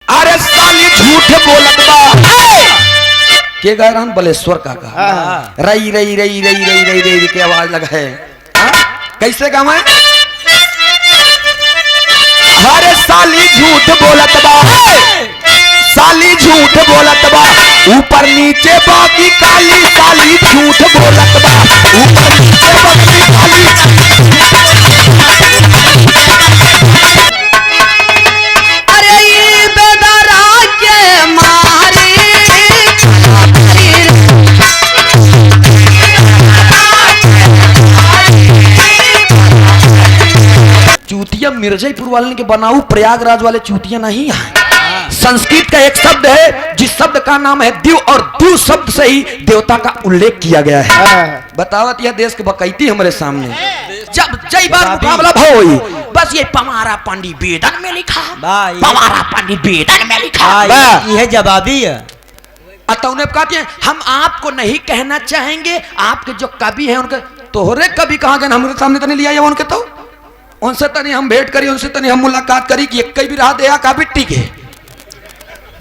अरे साली झूठ बोलत बा के गा रहा बलेश्वर काका रई रई रई रई रई रई रई की आवाज लगा है। कैसे गाँव है? अरे साली झूठ बोलत बा साली झूठ बोलत बा ऊपर नीचे बाकी काली साली झूठ बोलत बा ऊपर नीचे बाकी काली। अरे ये बेदरा के मारी चूतिया मिर्जापुर वाले के बनाऊ प्रयागराज वाले चूतिया नहीं है। संस्कृत का एक शब्द है जिस शब्द का नाम है द्यू और द्यू शब्द से ही देवता का उल्लेख किया गया है। बतावत यह देश के बकैती हमारे सामने जब जय बार मुकाबला भई बस ये पमारा पंडित वेदन में लिखा पमारा पंडित वेदन में लिखा यह जवाबी है। अतौने कहते हैं हम आपको नहीं कहना चाहेंगे आपके जो कवि हैं उनके तोहरे कवि कहाँ गए हमारे सामने तो नहीं लिया उनके तो उनसे तनी हम भेंट करी उनसे तनी हम मुलाकात करी कि एक भी रहा दया का बिट्टी के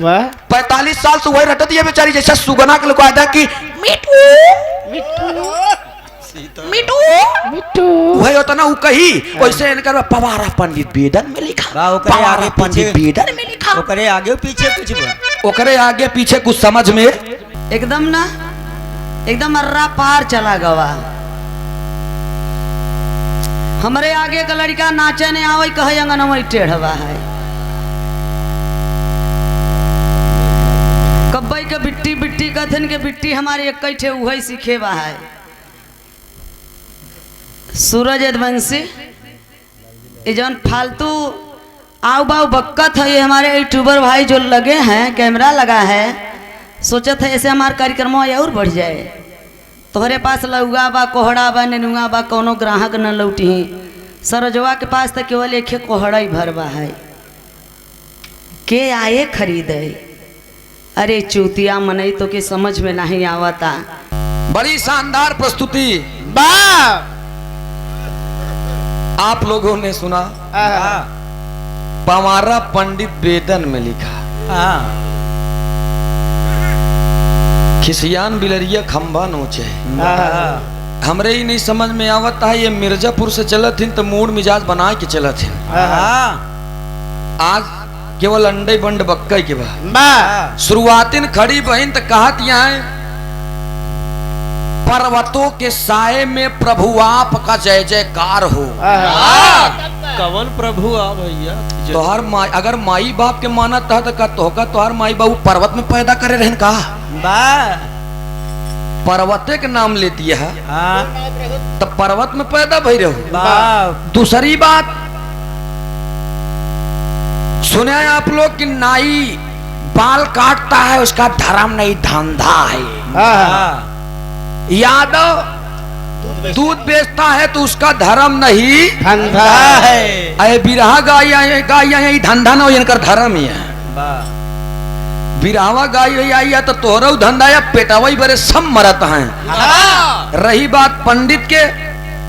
45 साल से वही रटती है बेचारी जैसा सुगना के लोग आया कि मिठू मिठू मिठू वही होता ना वो कही वैसे इनका पवारा पंडित वेदन में लिखा पवारा पंडित वेदन में लिखा ओकरे आगे पीछे कुछ ओकरे आगे पीछे कुछ समझ में एकदम ना एकदम अर्रा पार चला गवा। हमारे आगे का लड़का नाचे ने आवे कहे अंगनवा टेढ़वा है कब्बई के बिट्टी बिट्टी कथन के बिट्टी हमारे एक थे वही सीखे बा है। सूरज यदवंशी ये जौन फालतू आओ बाऊ बक्कत है ये हमारे यूट्यूबर भाई जो लगे हैं कैमरा लगा है सोचा था ऐसे हमारे कार्यक्रम और बढ़ जाए। तोहरे पास लौगा बा कोहड़ा बा नेनुआ बा कोनो ग्राहक न लौटी सरोजवा के पास तो केवल एक कोहड़ा ही भरवा है के आए खरीदे। अरे चूतिया मनई तो के समझ में नहीं आवता। बड़ी शानदार प्रस्तुति आप लोगों ने सुना पवारा पंडित वेदन में लिखा खिसियान बिलरिया खंबा नोचे हमरे ही नहीं समझ में आवता है ये मिर्जापुर से चलत हिन तो मूड मिजाज बना के चलत हिन आज केवल अंडे बंड बक्का के बा शुरुआतिन खड़ी बहन तो कहत यहाँ पर्वतों के साए में प्रभु आपका जय जयकार हो। कवन प्रभु आ भैया तोहर माई अगर माई बाप के माना था तो तोहका तोहर माई बाबू पर्वत में पैदा करे रहन का पर्वते के नाम लेती है तो पर्वत में पैदा भई रहो। दूसरी बात सुने आप लोग कि नाई बाल काटता है उसका धर्म नहीं धंधा है। यादव दूध बेचता है तो उसका धर्म नहीं धंधा है। अरे बिरहा गाय धंधा न हो इनकर धर्म ही है। बिरहवा गाय आई है तो तोहरा धंधा या पेटावा बड़े सब मरत हैं। रही बात पंडित के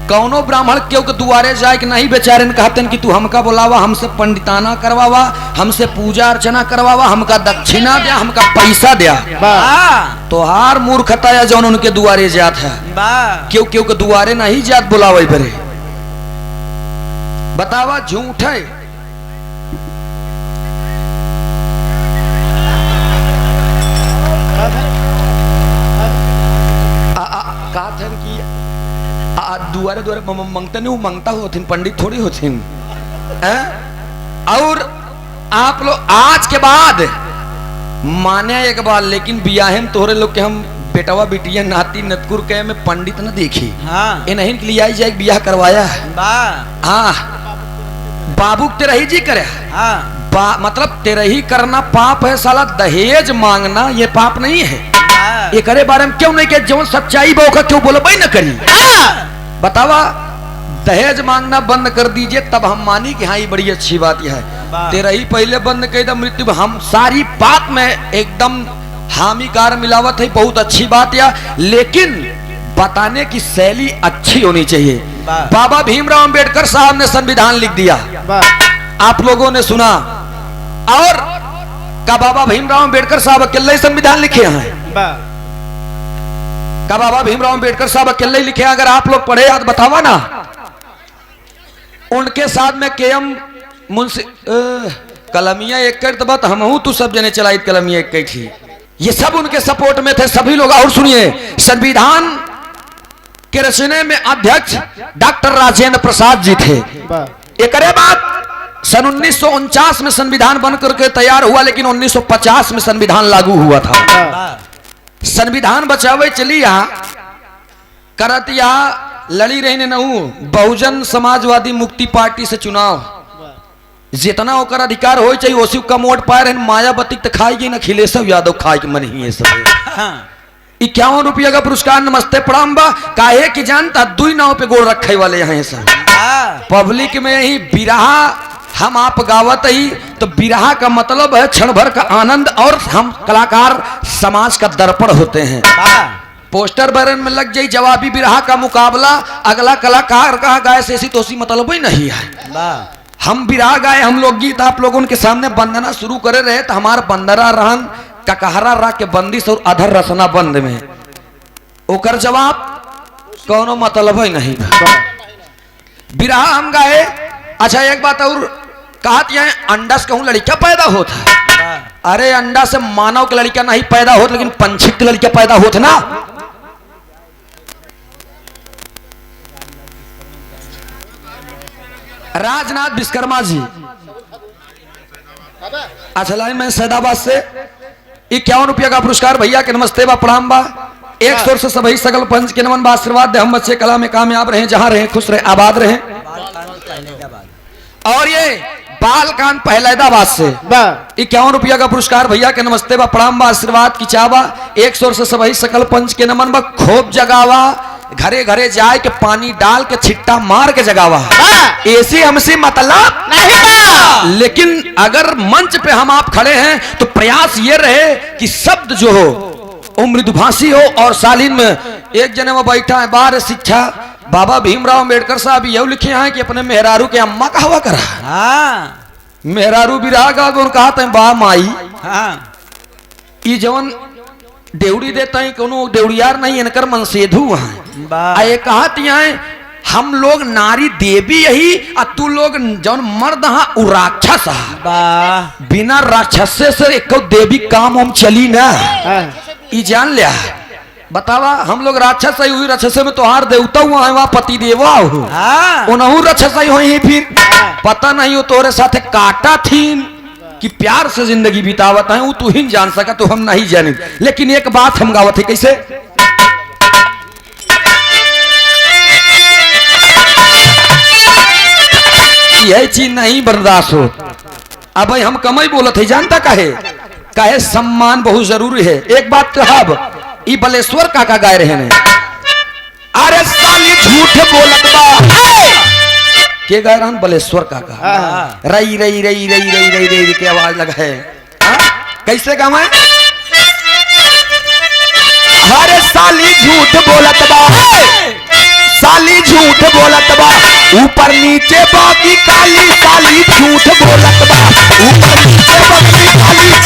कौनो ब्राह्मण क्यों के दुआरे जाए कि नहीं बेचारे ने कहते कि तू हमका बुलावा हमसे पंडिताना करवावा हमसे पूजा अर्चना करवावा हमका दक्षिणा दिया हमका पैसा दिया तोहार मूर्खता या जौन उनके दुआरे जात है क्यों क्यों के दुआरे नहीं जात बुलावे बरे बतावा झूठ है। कहा कि दुआरे दुआरे मंगता नहीं मंगता होथिन पंडित थोड़ी होथिन। और आप लोग आज के बाद माने एक बार लेकिन बियाहे में तोहरे लोग के हम बेटवा बेटिया नाती नतकुर के में पंडित न देखी ये नहीं के लिए आई जाए बियाह करवाया हाँ बाबू तेरा ही जी करे मतलब तेरा ही करना पाप है साला दहेज मांगना ये पाप नहीं है। ये करे बारे में क्यों नहीं के जो सच्चाई बो का क्यों बोलो भाई न करी बतावा दहेज मांगना बंद कर दीजिए तब हम मानी कि हाँ ये बड़ी अच्छी बात यह है। तेरा ही पहले बंद कर दे मृत्यु हम सारी बात में एकदम हामी कार मिलावट है बहुत अच्छी बात या लेकिन बताने की शैली अच्छी होनी चाहिए। बाबा भीमराव अंबेडकर साहब ने संविधान लिख दिया आप लोगों ने सुना और का बाबा भीमराव अम्बेडकर साहब अकेले ही संविधान लिखे हैं? का बाबा भीमराव अम्बेडकर साहब अकेले ही लिखे हैं? अगर आप लोग पढ़े याद बतावा ना। उनके साथ में केएम मुंशी कलमिया एक कर बात हम हूं तू सब जने चलाई कलमिया एक थी, ये सब उनके सपोर्ट में थे सभी लोग। और सुनिए, संविधान के रचने में अध्यक्ष डॉक्टर राजेंद्र प्रसाद जी थे। एक बात सन 1949 में संविधान बन करके तैयार हुआ, लेकिन 1950 में संविधान लागू हुआ था। संविधान बचावे चली करत लड़ी रही नहू बहुजन समाजवादी मुक्ति पार्टी से चुनाव, जितना होकर अधिकार हो चाहिए उसी कम वोट पाए रहे। मायावती तो खाएगी, न अखिलेश यादव खाए के मन ही है सब। 51 रुपया का पुरस्कार नमस्ते प्रणाम बा, काहे की जानता दुई नाव पे गोड़ रखे वाले हैं सब। पब्लिक में ही बिरहा हम आप गावत ही तो बिरहा का मतलब है क्षण भर का आनंद, और हम कलाकार समाज का दर्पण होते हैं। पोस्टर बैरन में लग जाई जवाबी बिरहा का मुकाबला, अगला कलाकार कहा गाय से ऐसी तोसी मतलब ही नहीं है। हम बिरहा गाए, हम लोग गीत आप लोगों के सामने वंदना शुरू करे रहे तो हमार बंदरा रहन ककहरा रा के बंदिश और अधर रसना बंद में ओकर जवाब कोनो मतलब ही नहीं। बिरहा हम गाए। अच्छा एक बात और कहत यहाँ अंडा से कहूँ लड़का पैदा होता है। अरे अंडा से मानव के लड़का नहीं पैदा होता, लेकिन पंछी के लड़का पैदा होता ना। राजनाथ विश्वकर्मा जी। अच्छा लाइन में सैदाबाद से 51 रुपया का पुरस्कार भैया के नमस्ते बा प्रणाम बा। एक स्वर से सभी सकल पंच के नमन बा आशीर्वाद दे, हम बच्चे कला में कामयाब रहे, जहां रहे खुश रहे आबाद रहे। और ये बालकांड पहलैदाबाद से 51 रुपया का पुरस्कार भैया के नमस्ते बा प्रणाम बा आशीर्वाद की चावा। एक स्वर से सभी सकल पंच के नमन बा। खूब जगावा, घरे घरे जाए के पानी डाल के छिट्टा मार के जगावा। ऐसी हमसे मतलब नहीं, लेकिन अगर मंच पे हम आप खड़े हैं तो प्रयास ये रहे कि शब्द जो हो वो मृदुभाषी हो और शालीन में। एक जने में बैठा है बाहर शिक्षा बाबा भीमराव अम्बेडकर साहब ये लिखे हैं कि अपने मेहरारू के अम्मा का हवा करा। मेहरारू बिरहा का गुण कहा था बा माई ई जवन देवड़ी देता है कोनो देवड़ियार नहीं, इनकर मनसेधु है। कहती हैं हम लोग नारी देवी यही और तू लोग जौन मर्द हा उ राक्षस हा। बिना राक्षस से एक देवी काम हम चली ना, ई जान लिया। बतावा हम लोग राक्षस ही हुई, राक्षस में तोहार देवता हुआ है, वहां पति देवा हो राक्षस ही हुई है। फिर पता नहीं हो तोरे साथ काटा थी कि प्यार से जिंदगी बितावत है, वो तू ही जान सका तो हम नहीं जाने। लेकिन एक बात हम गावत है कैसे, यह चीज नहीं बर्दाश्त हो। अब हम कम ही बोलत है, जानता काहे सम्मान बहुत जरूरी है। एक बात कहब ई बलेश्वर काका गाय रहे ने, अरे साली झूठ बोलत बा के गाय रहन बलेश्वर काका। रई रई रई रई रई रई रई की आवाज लगा है। कैसे गावे, अरे साली झूठ बोलत बा, साली झूठ बोलत बा, ऊपर नीचे बाकी काली साली झूठ बोलत बा, ऊपर नीचे बाकी काली।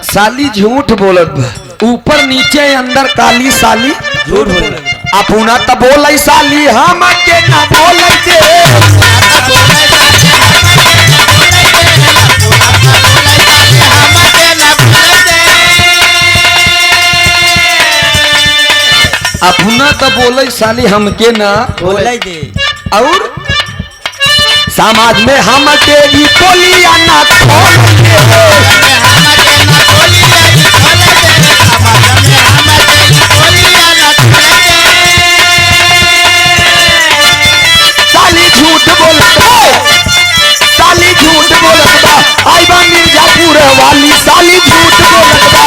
साली झूठ बोलत बा, ऊपर नीचे अंदर काली साली झूठ बोलत। अपुना तो बोल साली हम के ना बोल अपना तो बोल साली हमके ना बोल दे। और समाज में हम तेरी बोलिया ना साली झूठ बोलत बा, साली झूठ बोलत बा, आई बा मिर्जापुर वाली साली झूठ बोलत बा।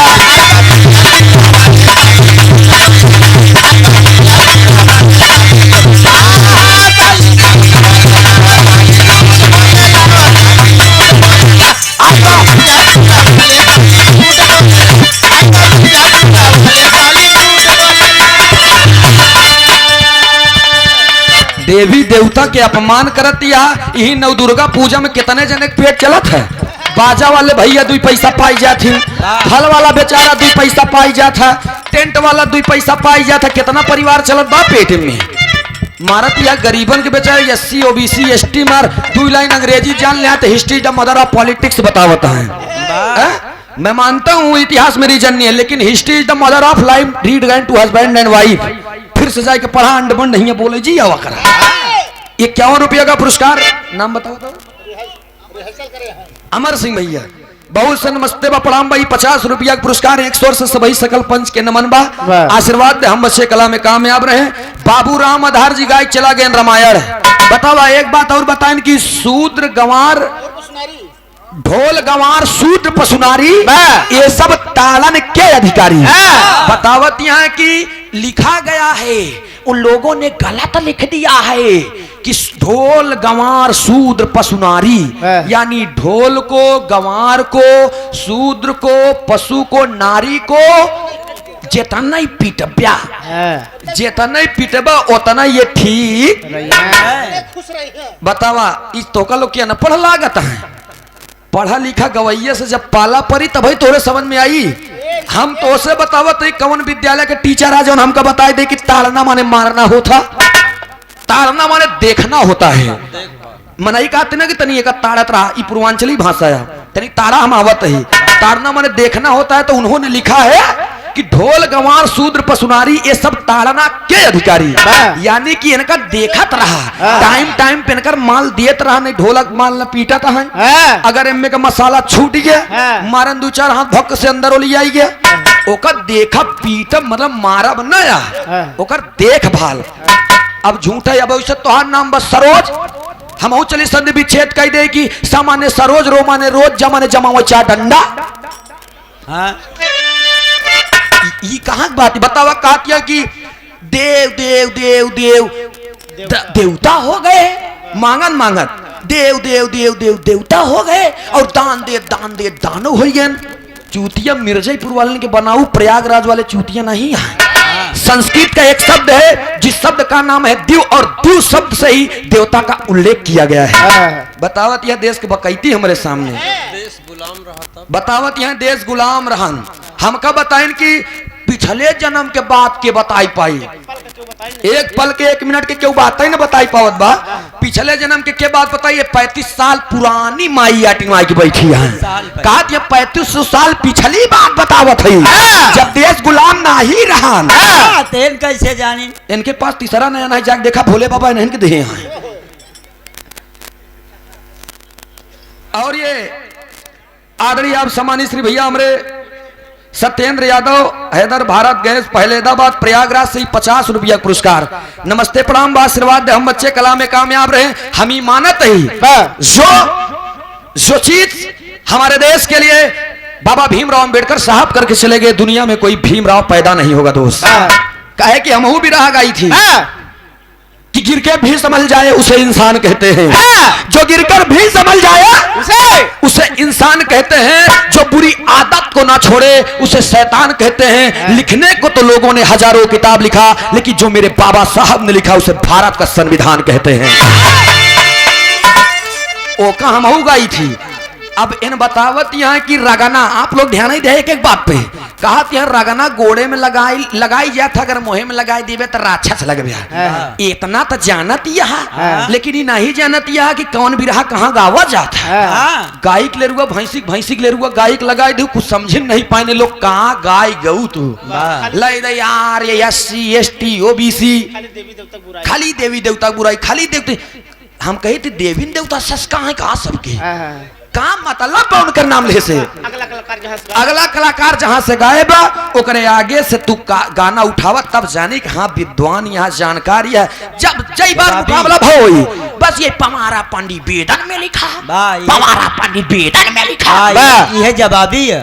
देवता के अपमान करत या यही नवदुर्गा पूजा में कितने जने के पेट चलत है। बाजा वाले भैया 2 पैसा पाई जात है, फल वाला बेचारा 2 पैसा पाई जात है, टेंट वाला 2 पैसा पाई जात है। कितना परिवार चलत बा पेट में मारत या गरीबन के बेचारे SC OBC ST मार 2 लाइन अंग्रेजी जान ले तो history the mother of politics बतावता है। मैं मानता हूँ इतिहास में रीजन नहीं है, लेकिन history is the mother of life, read guide to husband and wife. फिर से जाके पढ़ा अंडमंड नहीं है बोले जी आवा करा। 51 रुपया का पुरस्कार, नाम बताओ तो। अमर सिंह भैया बहुत से नमस्ते बा प्रणाम भाई। 50 रुपया का पुरस्कार, 100 से सभी सकल पंच के नमन बा। आशीर्वाद दे हम बच्चे कला में कामयाब रहे। बाबू राम आधार जी गाय चला गए रामायण। बतावा एक बात और बताएं कि शूद्र गंवार ढोल गंवार शूद्र पशुनारी ये सब ताड़न के अधिकारी। बतावत यहाँ कि लिखा गया है उन लोगों ने गलत लिख दिया है कि ढोल गंवार शूद्र पशुनारी, यानी ढोल को गंवार को शूद्र को पशु को नारी को जितना ही पीटब्या जितना ही पीटबा उतना ये ठीक। बतावा इस तोका लोग क्या न पढ़ लागत है। पढ़ा लिखा गवैया से जब पाला परी तभी तोरे समझ में आई। हम तो से बतावत है कौन विद्यालय के टीचर आ जो हमका बताए दे कि ताड़ना माने मारना होता, ताड़ना माने देखना होता है। मनाई कहते ना कि तनी एक ताड़त रहा, ये पूर्वांचली भाषा है, तनी ताड़ा हम आवत है। ताड़ना माने देखना होता है, तो उन्होंने लिखा है कि ढोल गंवार शूद्र पशुनारी ये सब ताड़ना के अधिकारी, यानी कि इनका देखत रहा, टाइम टाइम पे इनकर माल देत रहा, नहीं ढोलक माल न पीटत है। अगर इनमें का मसाला छूट गया मारन 2-4 हाथ भक्क से अंदर ओली आई गया, ओकर देखा पीट मतलब मारा बनाया ओकर देखभाल। अब झूठा या भविष्य तोहार नाम बस सरोज, हम चली संधि विच्छेद कह दे कि सामान्य सरोज रो माने रोज जमाने जमाओ 4 डंडा। ये कहाँ की बात बतावा, कहा किया कि देव देव देव देव देवता हो गए, मांगन मांगत देव देव देव देव देवता हो गए और दान दे दानो हो गए। चूतिया मिर्जापुर वाले के बनाऊ प्रयागराज वाले चूतिया नहीं है। संस्कृत का एक शब्द है जिस शब्द का नाम है द्यू, और द्यू शब्द से ही देवता का उल्लेख किया गया है। बतावत यह देश के बकैती हमारे सामने, देश गुलाम रहा, बतावत यह देश गुलाम रहन। हमका बताइन कि पिछले जन्म के बात के बताई पाई, एक पल के 1 मिनट के क्यों बात ही ना बताई पावत बा। पिछले जन्म के बात बताइए, 35 साल पुरानी माई आटिंग की बैठी है। कहा 3500 साल पिछली बात बतावत है, जब देश गुलाम ना ही रहा। तेन कैसे जानी, इनके पास तीसरा नया नहीं जाके देखा भोले बाबा इन्हें के दे हैं। और ये आदरणीय आप सम्मानित श्री भैया हमारे सत्येंद्र यादव हैदर भारत गैस पहलेदाबाद प्रयागराज से 50 रुपया पुरस्कार। नमस्ते प्रणाम आशीर्वाद हम बच्चे कला में कामयाब रहे। हम ही मानत ही जो चीज हमारे देश के लिए बाबा भीमराव अंबेडकर साहब करके चले गए, दुनिया में कोई भीमराव पैदा नहीं होगा दोस्त। कहे कि हमहू भी रहा गई थी कि गिरकर भी समझ जाए उसे इंसान कहते हैं, जो गिरकर भी समझ जाए उसे इंसान कहते हैं, जो बुरी आदत को ना छोड़े उसे शैतान कहते हैं। लिखने को तो लोगों ने हजारों किताब लिखा, लेकिन जो मेरे बाबा साहब ने लिखा उसे भारत का संविधान कहते हैं। ओ का हम हो गई थी। अब इन बतावत यहाँ की रगना, आप लोग ध्यान ही दे एक बात पे, कहा यहाँ रगना गोड़े में लगाई जात, अगर मोहे में लगाई देवे तो राक्षस लग गया। इतना तो जानत यहाँ, लेकिन ये नहीं जानत यहाँ कि कौन भी रहा कहाँ गावा जाता है। गाय के ले रुआ भैंसी के ले रुआ गाय के लगाई दू, कुछ समझ नहीं पाए लोग कहाँ गाय गऊ तू लय दे यार। ये SC ST OBC खाली देवी देवता बुराई, खाली देवता। हम कहे थे देवी देवता सस कहाँ है, कहाँ सबके का मतलब उनकर नाम ले से अगला कलाकार जहां से गाएबा ओकरे आगे से तू गाना उठावा, तब जाने कि हाँ विद्वान यहाँ जानकारी है। जब जय बार मुकाबला होई, बस ये पमारा पंडित वेदन में लिखा, पमारा पंडित वेदन में लिखा, यह जवाबी है।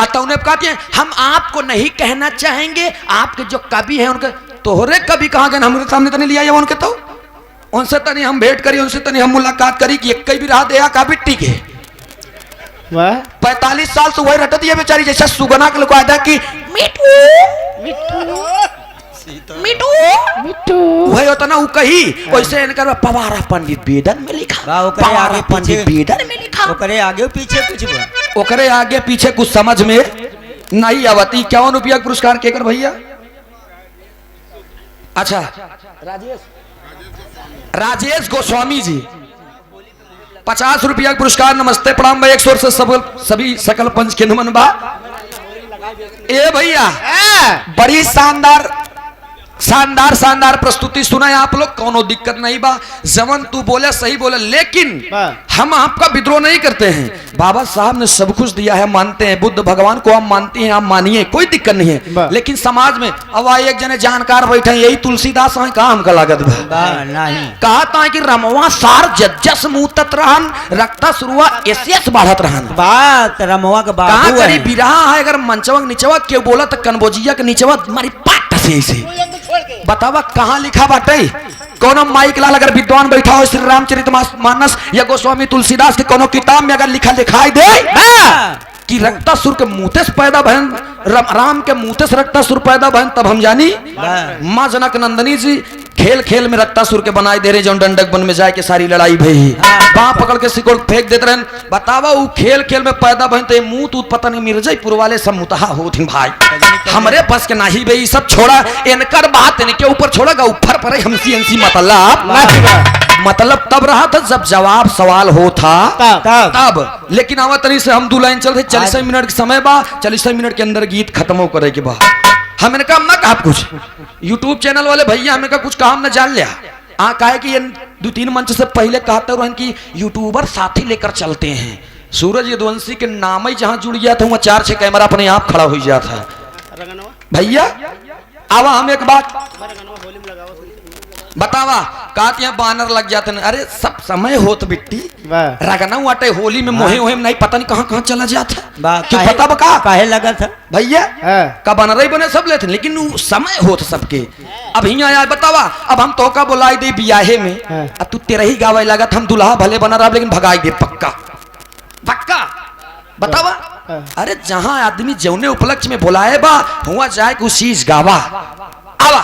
अतौने कहते हैं हम आपको नहीं कहना चाहेंगे, आपके जो कवि हैं उनके तोहरे कवि कहाँ गए, हमारे सामने तो नहीं लिया उनके, तो उनसे तनी हम भेंट करी, उनसे तनी हम मुलाकात करी कि एक भी रहा दया का बिट्टी के 45 साल से वही रटती है बेचारी, जैसा सुगना के लोग आया कि मिठू मिठू वही होता ना वो कही वैसे इनका पवारा पंडित वेदन में लिखा बा ओकरे पवारा आगे पंडित पीछे वेदन में लिखा ओकरे आगे पीछे कुछ बा ओकरे आगे पीछे कुछ समझ में नहीं आवती। 51 रुपया पुरस्कार केकर भैया? अच्छा राजेश गोस्वामी जी 50 रुपया पुरस्कार। नमस्ते प्रणाम भाई, एक स्वर से सभी सकल पंच के नमन बा। ए भैया बड़ी शानदार शानदार शानदार प्रस्तुति सुना है आप लोग, कोनो दिक्कत नहीं बा। जमन तू बोले सही बोले, लेकिन हम आपका विद्रोह नहीं करते हैं। बाबा साहब ने सब कुछ दिया है, मानते हैं। बुद्ध भगवान को हम मानते हैं, आप मानिए, कोई दिक्कत नहीं है। लेकिन समाज में अब एक जने जानकार बैठे हैं, यही तुलसीदास है, कहा हमका लागत नहीं कहा था कि रमवा सार जज्जस मुतत रहन रक्ता शुरुआ एसियस बढ़त रहन। बात रमवा का कहा बाबू करी है। बिरहा है, अगर मंचवा निचवा क्यों बोला तो कनबोजिया के निचवा मारी पाट से ऐसे बतावा कहाँ लिखा बाटे। कोनो माइक लाल अगर विद्वान बैठा हो श्री रामचरितमानस या गोस्वामी तुलसीदास के कोनो किताब में अगर लिखा दिखाई दे कि रक्तासुर के मुंह से पैदा भयन, राम के मुंह से रक्तासुर पैदा भयन, तब हम जानी माँ जनक नंदनी जी खेल खेल में रक्तासुर के बनाई दे रहे, जो डंडक वन में जाए के सारी लड़ाई भई, बाँ पकड़ के सिकोड़ फेंक देते रहे। बतावा वो खेल खेल में पैदा भयन तो मुंह तूत पता नहीं मिर्जापुर वाले सब मुतहा होती भाई, हमरे बस के नाही बे सब छोड़ा, इनकर बात इनके ऊपर छोड़ेगा, ऊपर पर हमसी अंसी मतलब तब रहा था जब जवाब सवाल हो था तब। लेकिन आवा तरी से हम 2 लाइन चल रहे, 40 मिनट के समय बा, 40 मिनट के अंदर गीत खत्म हो करे के बाद हमने कहा ना कहा कुछ यूट्यूब चैनल वाले भैया हमने कहा कुछ काम न जान लिया कहे कि ये 2-3 मंच से पहले कहते रहे कि यूट्यूबर साथी लेकर चलते हैं। सूरज यदुवंशी के नाम ही जहां जुड़ गया था वहां 4-6 कैमरा अपने आप खड़ा हो जाता है। भैया आवा हम एक बात बतावा, कहते हैं बानर लग जाते हैं, अरे सब समय हो तो बिट्टी रगना वाटे होली में मोहे होए नहीं पता नहीं कहाँ कहाँ चला जाता क्यों पता बका काहे लगा था भैया का बनर ही बने सब लेते, लेकिन वो समय हो तो सबके। अब हिया आया बतावा, अब हम तो का बुलाई दे बियाहे में, अब तू तेरा ही गावे लगा हम दुल्हा भले बना रहा लेकिन भगाई दे पक्का पक्का बतावा। अरे जहां आदमी जौने उपलक्ष्य में बुलाए बा हुआ जाए कुछ चीज गावा। आवा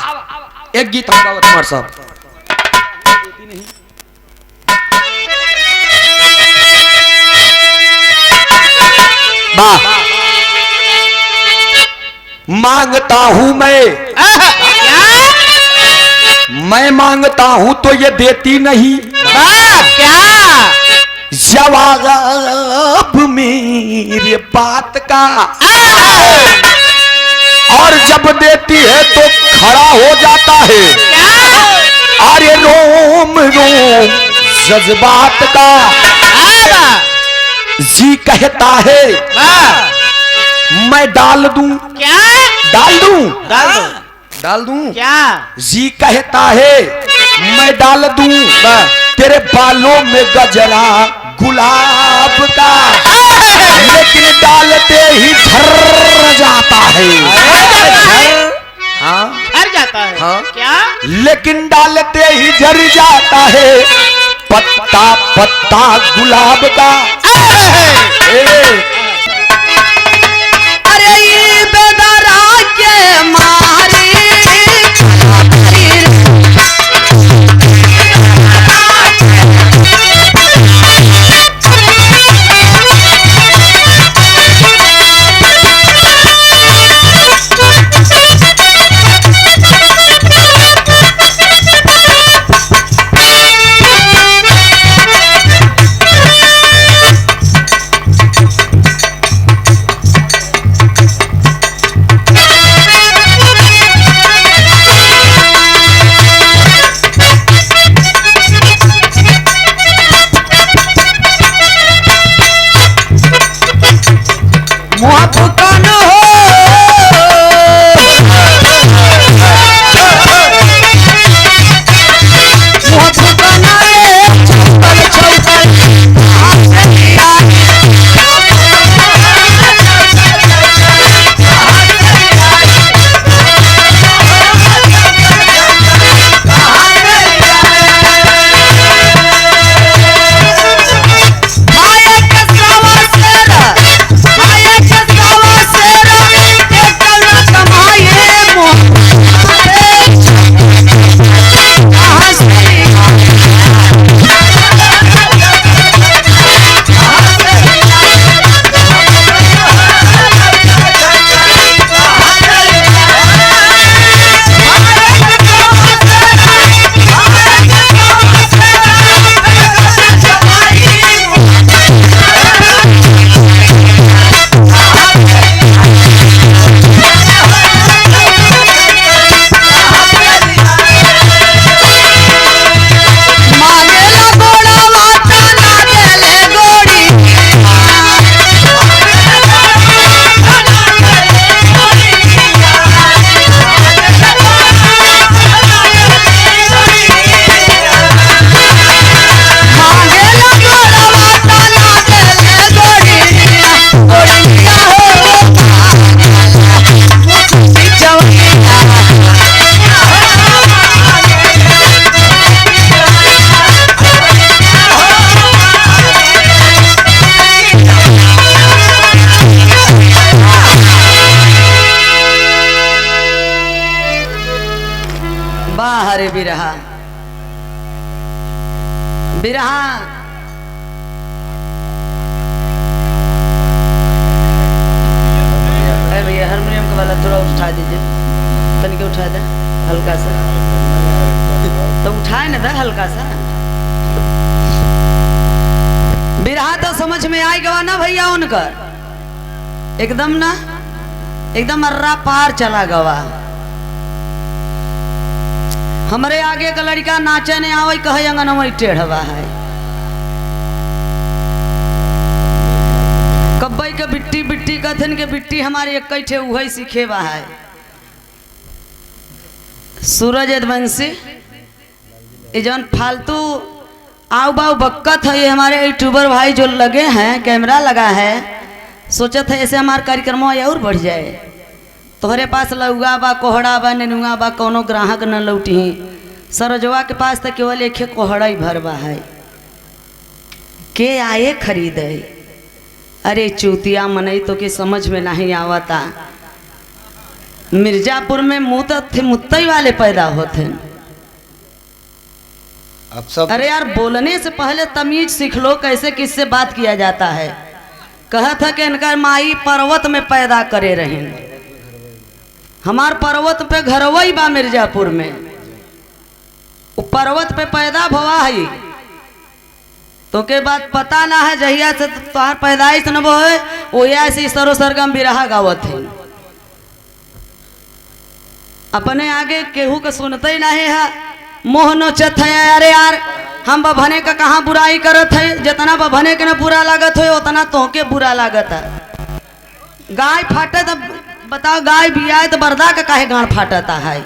एक गीत हम गावा तुम्हारे साहब मांगता हूं मैं मांगता हूं तो ये देती नहीं क्या जवाब मेरे बात का, और जब देती है तो खड़ा हो जाता है अरे रोम रोम जज्बात का। जी कहता है मैं डाल दूं क्या डाल दूं क्या जी कहता है मैं डाल दूं तेरे बालों में गजरा गुलाब का, लेकिन डालते ही झर जाता है। हाँ झर जाता है हाँ? क्या लेकिन डालते ही झर जाता है पत्ता पत्ता गुलाब का। अरे ये बेदरा के मारे बिरहा बिरहा अरे भैया हारमोनियम का वाला थोड़ा उठा दीजिए, तनिक उठा दे हल्का सा, तो उठाए ना था हल्का सा। बिरहा तो समझ में आई गवा ना भैया उनकर, एकदम ना एकदम अर्रा पार चला गवा। हमरे आगे का लड़का नाचे ने आवे कहे अंगनवा टेढ़वा है, कब्बई के बिट्टी बिट्टी कथन के बिट्टी हमारी एक ठे वही सीखेवा है। सूरज यदुवंशी ये जौन फालतू आउ बाउ बक्कत है, ये हमारे यूट्यूबर भाई जो लगे हैं, कैमरा लगा है, सोचा था ऐसे हमारे कार्यक्रम और बढ़ जाए। तोहरे पास लौगा बा, कोहड़ा बा, नेनुआ बा, कोनो ग्राहक न लौटी। सरोजवा के पास तो केवल एक कोहड़ा ही भरवा है, के आए खरीदे। अरे चूतिया मनई तो के समझ में नहीं आवता। मिर्जापुर में मुत्तई वाले पैदा होते। अब सब अरे यार बोलने से पहले तमीज सीख लो, कैसे किससे बात किया जाता है। कहा था कि इनका माई पर्वत में पैदा करे रहे, हमार पर्वत पे घरवई बा मिर्जापुर में, वो पर्वत पे पैदा भवा है। तो के बात पता ना है, जहिया से तोहार पैदाइश न वो है वो ऐसे सरो सरगम बिरहा गावत है। अपने आगे केहू के सुनते ही नहीं है, मोह नोचत है। अरे यार हम बभने का कहाँ बुराई करत है, जितना बभने के न बुरा लागत हो उतना तोहके बुरा लागत है। गाय फाटे तो बताओ, गाय बियाए तो बरदा का काहे गाड़ फाटता है।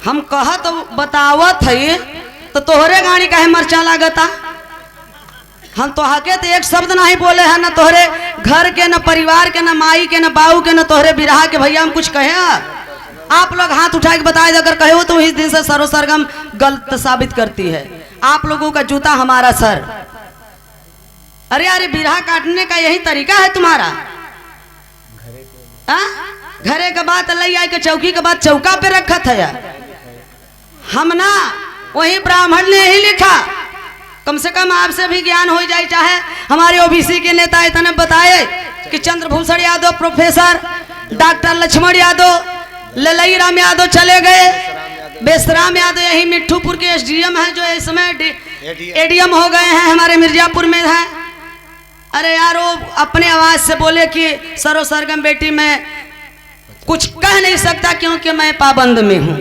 हम कह तो बतावत है तो तोहरे गाड़ी काहे मरचा लागता। हम तो हके तो एक शब्द नहीं बोले हैं, न तोहरे घर के, न परिवार के, न माई के, न बाऊ के, न तोहरे बिरहा के। भैया हम कुछ कहे आप लोग हाथ उठा के बताए, अगर कहे हो तो इस दिन से सरो सरगम गलत साबित करती है। आप लोगों का जूता हमारा सर। अरे अरे बिरहा काटने का यही तरीका है तुम्हारा। घरे के बात लई आई के चौकी के बाद चौका पे रखा था। हम ना वही ब्राह्मण ने ही लिखा, कम से कम आपसे भी ज्ञान हो जाए। चाहे हमारे ओबीसी के नेता इतने बताए कि चंद्रभूषण यादव, प्रोफेसर डॉक्टर लक्ष्मण यादव, ललई राम यादव चले गए, बेसराम यादव यही मिठ्ठूपुर के एसडीएम हैं, जो इस समय एडीएम हो गए हैं, हमारे मिर्जापुर में है। अरे यार वो अपने आवाज से बोले कि सरो सरगम बेटी मैं कुछ कह नहीं सकता क्योंकि मैं पाबंद में हूँ।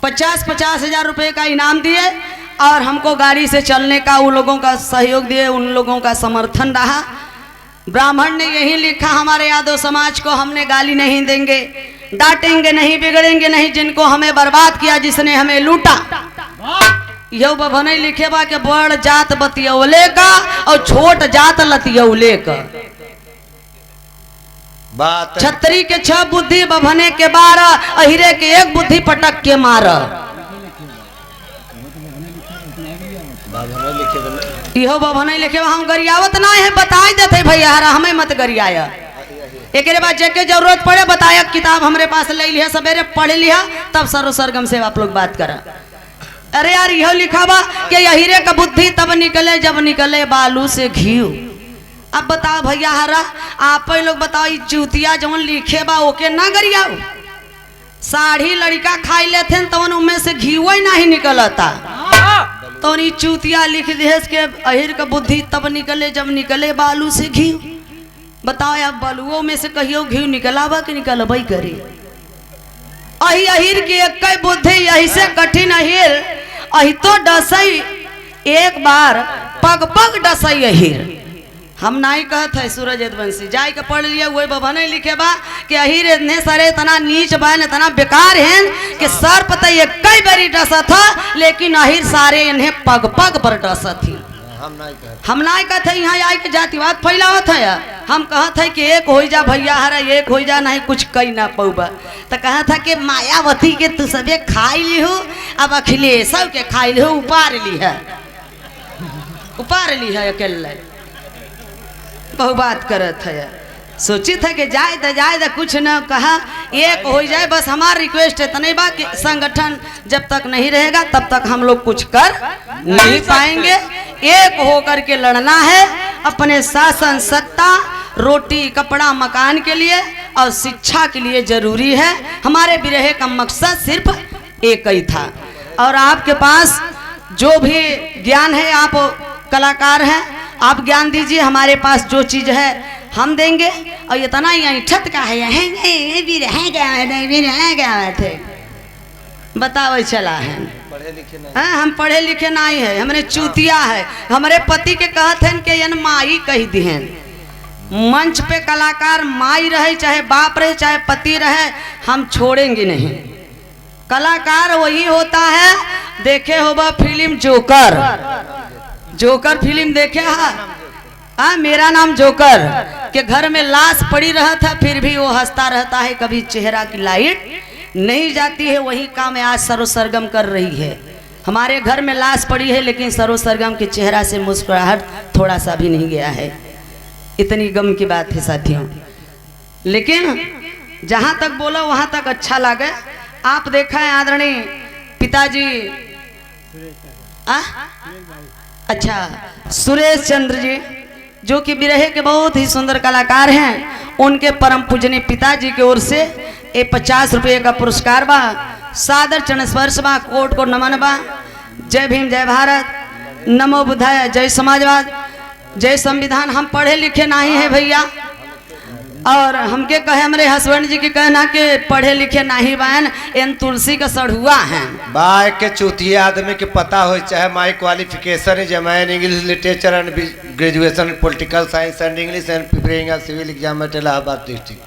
50-50 हजार रुपए का इनाम दिए और हमको गाड़ी से चलने का उन लोगों का सहयोग दिए, उन लोगों का समर्थन रहा। ब्राह्मण ने यही लिखा हमारे यादव समाज को हमने गाली नहीं देंगे, डांटेंगे नहीं, बिगड़ेंगे नहीं, जिनको हमें बर्बाद किया, जिसने हमें लूटा। यो बभने लिखे बा के बड़ जात बतियौले का और छोट जात लतियौले का। बात छतरी के 6 बुद्धि, बभने के 12, अहिरे के 1 बुद्धि पटक के मार। इहो बभने लिखे हम गरियावत ना है, बताए देते भैया हमें मत गरियाया। एक बाद जेके जरूरत पड़े बताया, किताब हमारे पास ले लिया, सवेरे पढ़ लिया, तब सरो सरगम से आप लोग बात करा। अरे यार यह लिखा बा कि हीरे का बुद्धि तब निकले जब निकले बालू से घी। अब बताओ भैया हरा आप लोग बताओ, चूतिया जवन लिखे बा ओके ना गरियाओ। साड़ी लड़का खाई लेते तो उनमें से घी ही नहीं निकलता, तो चूतिया लिख दे के अहिर का बुद्धि तब निकले जब निकले बालू से घी। बताओ अब बलुओं में से कहियो घी निकलावा कि निकलबई करे। अही अहिर की एक बुद्धि, यही से कठिन अहिर अहि तो डसई, एक बार पग पग डसई अहिर। हम नहीं कहते है सूरज यदुवंशी, जाय के पढ़ लिया वही बाबा नहीं लिखे बा कि अहिर इतने सारे इतना नीच बा, इतना बेकार है कि सर पता एक कई बारी डसत था, लेकिन अहिर सारे इन्हें पग पग पर डसत थी। हम नहीं कहते यहाँ आई के जातिवाद फैलावत है। हम कहते है कि एक हो जा भैया हरा, एक हो जा, नहीं कुछ कही ना पौबा। तो कहा था कि मायावती के तू सबे खाई ली हो, अब अखिलेश के खाई ली हो, उपार ली है अकेले। बहु बात करत है। सोची था कि जाए तो कुछ न कहा, एक हो जाए बस। हमारा रिक्वेस्ट है तने बा कि संगठन जब तक नहीं रहेगा तब तक हम लोग कुछ कर नहीं पाएंगे। एक होकर के लड़ना है अपने शासन सत्ता, रोटी कपड़ा मकान के लिए और शिक्षा के लिए जरूरी है। हमारे बिरहे का मकसद सिर्फ एक ही था। और आपके पास जो भी ज्ञान है, आप कलाकार हैं, आप ज्ञान दीजिए। हमारे पास जो चीज़ है हम देंगे। और इतना ही ठट का है थे बताओ चला है। हम पढ़े लिखे नहीं है, हमने चूतिया है। हमारे पति के कहते हैं कि यन माई कह दिहन। मंच पे कलाकार माई रहे चाहे बाप रहे चाहे पति रहे, हम छोड़ेंगे नहीं। कलाकार वही होता है। देखे होगा फिल्म जोकर, जोकर फिल्म देखे हाँ, मेरा नाम जोकर के घर में लाश पड़ी रहा था, फिर भी वो हंसता रहता है, कभी चेहरा की लाइट नहीं जाती है। वही काम आज सरो सरगम कर रही है। हमारे घर में लाश पड़ी है लेकिन सरो सरगम के चेहरा से मुस्कुराहट थोड़ा सा भी नहीं गया है। इतनी गम की बात है साथियों। लेकिन जहाँ तक बोला वहाँ तक अच्छा लगे। आप देखा है आदरणीय पिताजी अच्छा सुरेश चंद्र जी, जो कि बिरहे के बहुत ही सुंदर कलाकार हैं, उनके परम पूजनीय पिताजी की ओर से ये 50 रुपये का पुरस्कार बा। सादर चरण स्पर्श बा, कोट को नमन बा। जय भीम, जय भारत, नमो बुद्धाय, जय समाजवाद, जय संविधान। हम पढ़े लिखे नहीं है भैया, और हमके कहे हमारे हस्बैंड जी के कहना कि पढ़े लिखे नहीं बहन, इन तुलसी का सड़हुआ है। बाय के चौथी आदमी के पता हो चाहे माई क्वालिफिकेशन है जमाइन English literature and graduation political science and English and preparing a civil exam at Allahabad district.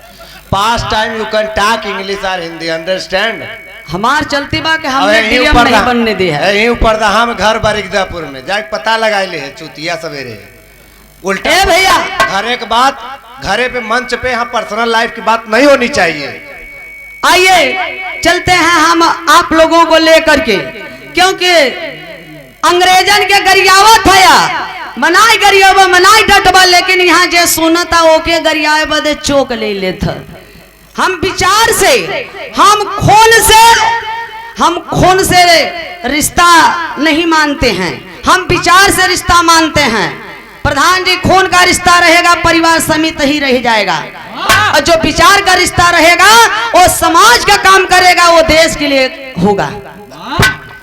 Pass time you can talk English और हिंदी, अंडरस्टैंड। हमार चलती बा के हमने डीएम नहीं बनने दिया है। यहीं ऊपर हम घर बारिकदापुर में जाके पता लगा ले है चुतिया सवेरे उल्टा। ए भैया, घरे के बात घरे पे मंच पे यहाँ पर्सनल लाइफ की बात नहीं होनी चाहिए। आइए चलते हैं हम आप लोगों को लेकर के, क्योंकि अंग्रेजन के गरियावत है मनाई गरियावा मनाई डटबा, लेकिन यहाँ जे सुनता ओके गरियाए बदे चोक ले लेता। हम विचार से, हम खून से रिश्ता नहीं मानते हैं, हम विचार से रिश्ता मानते हैं। प्रधान जी, खून का रिश्ता रहेगा परिवार समित ही रह जाएगा, और जो विचार का रिश्ता रहेगा वो समाज का काम करेगा, वो देश के लिए होगा।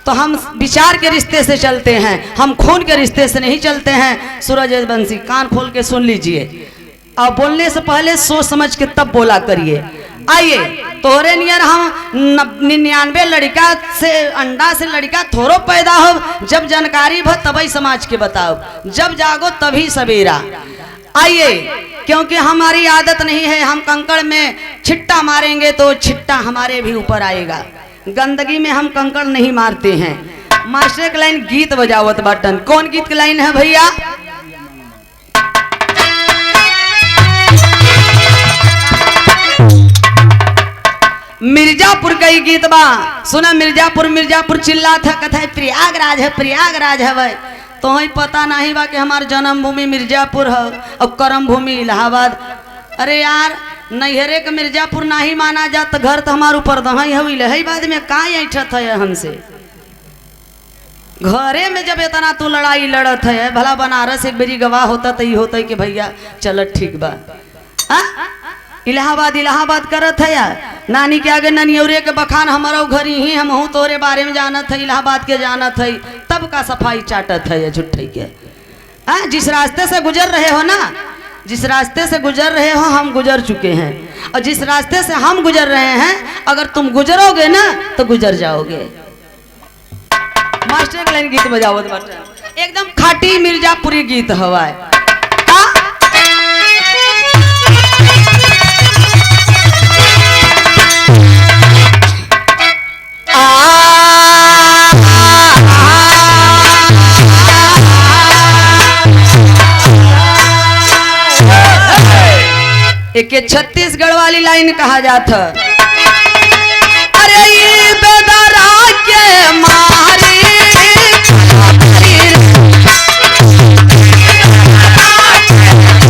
तो हम विचार के रिश्ते से चलते हैं, हम खून के रिश्ते से नहीं चलते हैं। सूरज बंसी, कान खोल के सुन लीजिए और बोलने से पहले सोच समझ के तब बोला करिए। आइए, तोरे नियर हम 99 लड़का से अंडा से लड़का थोड़ो पैदा हो। जब जानकारी भ तभी समाज के बताओ, जब जागो तभी सवेरा। आइए, क्योंकि हमारी आदत नहीं है हम कंकड़ में छिट्टा मारेंगे तो छिट्टा हमारे भी ऊपर आएगा। गंदगी में हम कंकड़ नहीं मारते हैं। मास्टर की लाइन गीत बजावत बटन, कौन गीत की लाइन है भैया? मिर्जापुर का ही गीत बा। सुना, मिर्जापुर चिल्ला था, कथा है प्रयागराज है भाई। तो ही पता नहीं बा कि हमार जन्मभूमि मिर्जापुर है और कर्म भूमि इलाहाबाद। अरे यार, नैहरे के मिर्जापुर नहीं माना जात, घर तो हमारे ऊपर दहाई हुई है। बाद में का ऐठत है हमसे? घरे में जब इतना तू लड़ाई लड़त है, भला बनारस एक बेरी गवाह होता तो ये होता कि भैया चल ठीक बा। इलाहाबाद करत है यार। नानी के आगे ननियौरे के बखान हमारा घर ही, हम हूँ तोरे बारे में जानत है, इलाहाबाद के जानत है, तब का सफाई चाटत है झुट्ठे के। जिस रास्ते से गुजर रहे हो ना, जिस रास्ते से गुजर रहे हो हम गुजर चुके हैं, और जिस रास्ते से हम गुजर रहे हैं अगर तुम गुजरोगे ना तो गुजर जाओगे। मास्टर के लाइन गीत बजाओ, एकदम खाटी मिर्जापुरी गीत हवा है। एक छत्तीसगढ़ वाली लाइन कहा जाता।